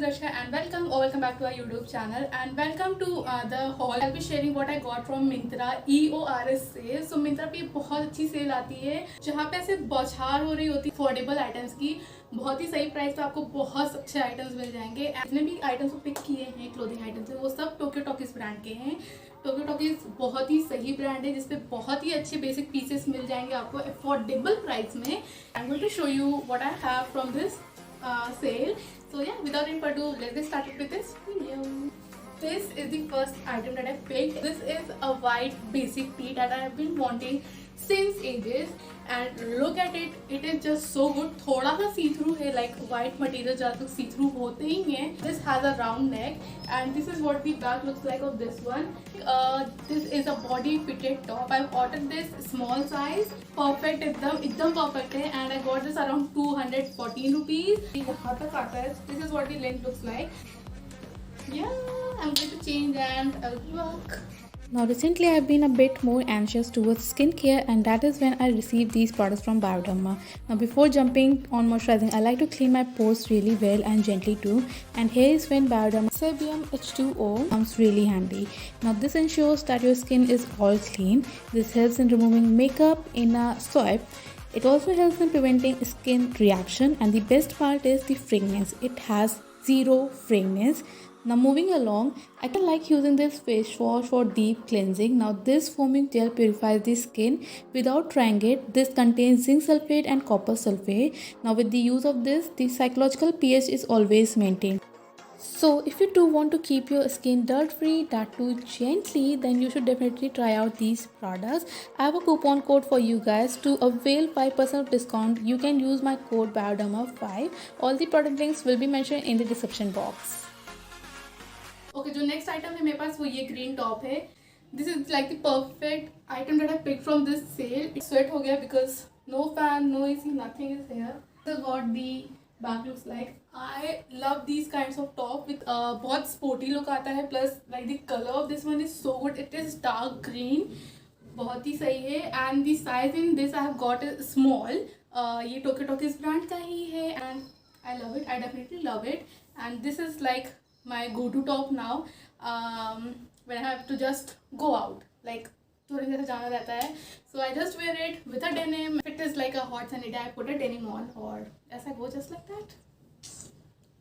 Darsha and welcome back to our YouTube channel and welcome to the haul. I'll be sharing what I got from Myntra EORS sale. So Myntra पे बहुत अच्छी cell आती है जहाँ पे ऐसे बौछार हो रही होती है अफोर्डेबल आइटम्स की। बहुत ही सही प्राइस पे आपको बहुत अच्छे आइटम्स मिल जाएंगे। जितने भी आइटम्स को पिक किए हैं क्लोथिंग आइटम्स वो सब टोक्यो टॉकीज ब्रांड के हैं। टोक्यो टॉकीज बहुत ही सही ब्रांड है जिसपे बहुत ही अच्छे बेसिक पीसेस मिल जाएंगे आपको अफोर्डेबल प्राइस में। I am going to show you what I have from this sale. So yeah, without any further ado, let's get started with this video. This is the first item that I picked. This is a white basic tee that I have been wanting since ages and look at it, it is just so good. थोड़ा सा see through है, like white material ज़्यादा see through होते ही हैं. This has a round neck and this is what the back looks like of this one. This is a body fitted top. I've ordered this small size. Perfect एकदम perfect है and I got this around 214 rupees. यहाँ तक आता है. This is what the length looks like. Yeah, I'm going to change and I'll be back. Now recently I have been a bit more anxious towards skincare and that is when I received these products from Bioderma. Now before jumping on moisturizing, I like to clean my pores really well and gently too, and here is when Bioderma Sebium H2O comes really handy. Now this ensures that your skin is all clean. This helps in removing makeup in a swipe. It also helps in preventing skin reaction, and the best part is the fragrance. It has zero fragrance. Now moving along, I can like using this face wash for deep cleansing. Now this foaming gel purifies the skin without trying it. This contains zinc sulfate and copper sulfate. Now with the use of this, the psychological pH is always maintained. So if you do want to keep your skin dirt free, that too gently, then you should definitely try out these products. I have a coupon code for you guys. To avail 5% of discount, you can use my code BIODERMA5. All the product links will be mentioned in the description box. Okay, जो next item है मेरे पास वो ये green top है. This is like the perfect item that I picked from this sale. It sweat हो गया because no fan, no AC, nothing is here. This is what the back looks like. I love these kinds of top with बहुत sporty look आता है, plus like the color of this one is so good. It is dark green, बहुत ही सही है, and the size in this I have got is small. ये Tokyo Talkies brand का ही है and I love it. I definitely love it, and this is like my go-to top now when I have to just go out, like थोड़ी जैसे जाना रहता है. So I just wear it with a denim. If it is like a hot sunny day, I put a denim on और ऐसा go just like that.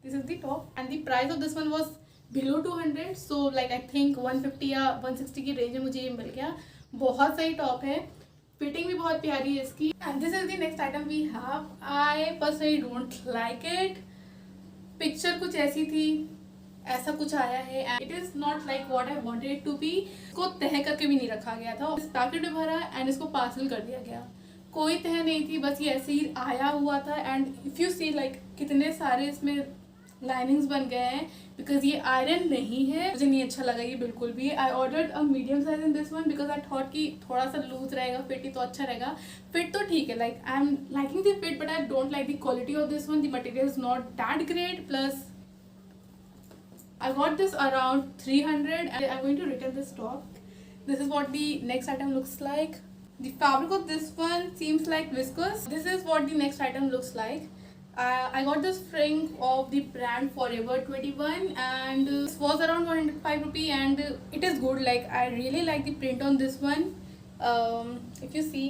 This is the top and the price of this one was below 200. So like I think 150 या 160 की range में मुझे ये मिल गया. बहुत सही टॉप है, फिटिंग भी बहुत प्यारी है इसकी. And this is the next item we have. I personally don't like it. Picture कुछ ऐसी थी, ऐसा कुछ आया है and it is not like what I wanted it to be. इसको तह करके भी नहीं रखा गया था, इस पैकेट में भरा एंड इसको पार्सल कर दिया गया. कोई तह नहीं थी, बस ये ऐसे ही आया हुआ था. And if you see like कितने सारे इसमें लाइनिंग्स बन गए हैं बिकॉज ये आयरन नहीं है. मुझे नहीं अच्छा लगा ये बिल्कुल भी. I ordered a medium size in this one because I thought कि थोड़ा सा लूज रहेगा, फिट ही तो अच्छा रहेगा. फिट तो ठीक है, like I am liking the fit but I don't like the quality of this one. The material is not that great. Plus I got this around 300 and I'm going to return this top. This is what the next item looks like. The fabric of this one seems like viscose. This is what the next item looks like. I got this fring of the brand Forever 21 and this was around 105 rupee and it is good. Like I really like the print on this one. If you see,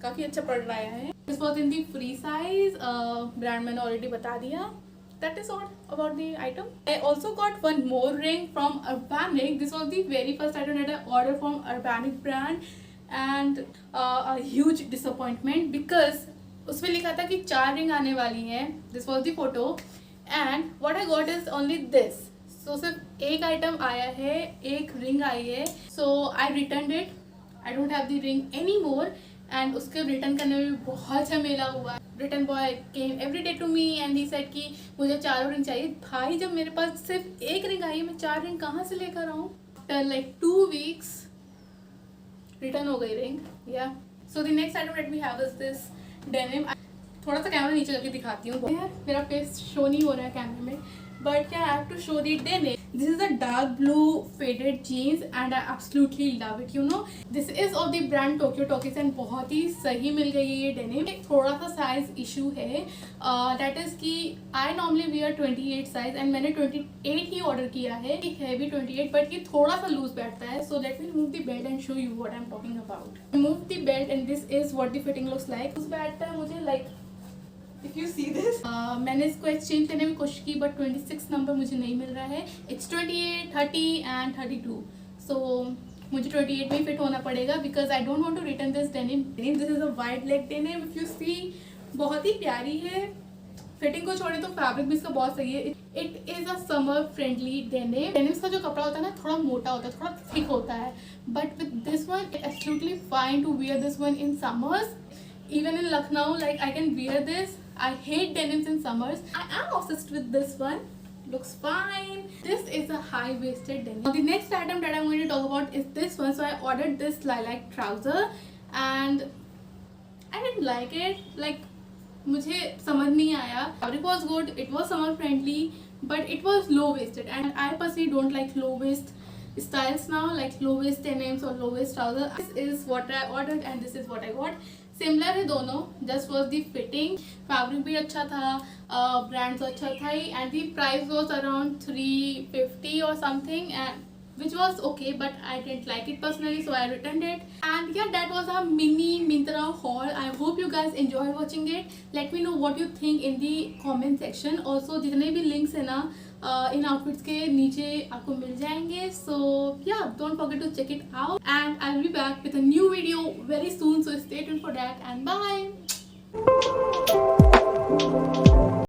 काफ़ी अच्छा पड़ रहा है. This was in the free size. Brand मैंने already बता दिया. That is all about the item. I also got one more ring from Urbanic. This was the very first item that I ordered from Urbanic brand and a huge disappointment because उसमें लिखा था कि 4 ring आने वाली हैं. This was the photo and what I got is only this. So सिर्फ एक item आया है, एक रिंग आई है. So I returned it. I don't have the ring anymore and उसके रिटर्न करने में भी बहुत झमेला हुआ. Return boy came every day to me and he said कि मुझे 4 रिंग चाहिए. भाई जब मेरे पास सिर्फ एक रिंग आई है, मैं 4 रिंग कहाँ से लेकर आऊँ. आफ्टर लाइक 2 weeks रिटर्न हो गई ring. Yeah so the next item that we have is this denim. थोड़ा सा कैमरा नीचे करके दिखाती हूँ यार, मेरा फेस शो नहीं हो रहा है कैमरे में, बट क्या I have to show the denim. This is a dark blue faded jeans and I absolutely love it. You know, this is of the brand Tokyo Tokis and बहुत ही सही मिल गई है ये denim. एक थोड़ा सा size issue है, that is कि I normally wear 28 size and मैंने 28 ही order किया है. है भी 28 but ये थोड़ा सा loose बैठता है. So let me remove the belt and show you what I'm talking about. Remove the belt and this is what the fitting looks like. loose बैठता है मुझे like If you see this, मैंने इसको exchange करने की कोशिश की but 26 number मुझे नहीं मिल रहा है. It's 28, 30 and 32. सो मुझे 28 में फिट होना पड़ेगा because I don't want to return this denim. This is a wide leg denim. If you see, बहुत ही प्यारी है. फिटिंग को छोड़े तो फैब्रिक भी इसका बहुत सही है. It is a summer friendly denim. Denims का जो कपड़ा होता है ना, थोड़ा मोटा होता है, थोड़ा थिक होता है, but with this one it absolutely fine to wear this one in summers. Even in Lucknow, like I can wear this. I hate denims in summers. I am obsessed with this one. Looks fine. This is a high-waisted denim. Now, the next item that I'm going to talk about is this one. So I ordered this lilac trouser and I didn't like it. Like मुझे समझ नहीं आया. Fabric was good. It was summer friendly, but it was low-waisted and I personally don't like low-waist styles now, like low-waist denims or low-waist trouser. This is what I ordered and this is what I got. Similar है दोनों, just was the fitting. Fabric भी अच्छा था, brand तो अच्छा था ही and the price was around 350 और something and which was okay but I didn't like it personally so I returned it. And yeah, that was a mini Myntra haul. I hope you guys enjoyed watching it. Let me know what you think in the comment section. Also जितने भी links है ना इन outfits के नीचे आपको मिल जाएंगे. So yeah, don't forget to check it out and I'll be back with a new video very soon, so stay tuned for that and bye.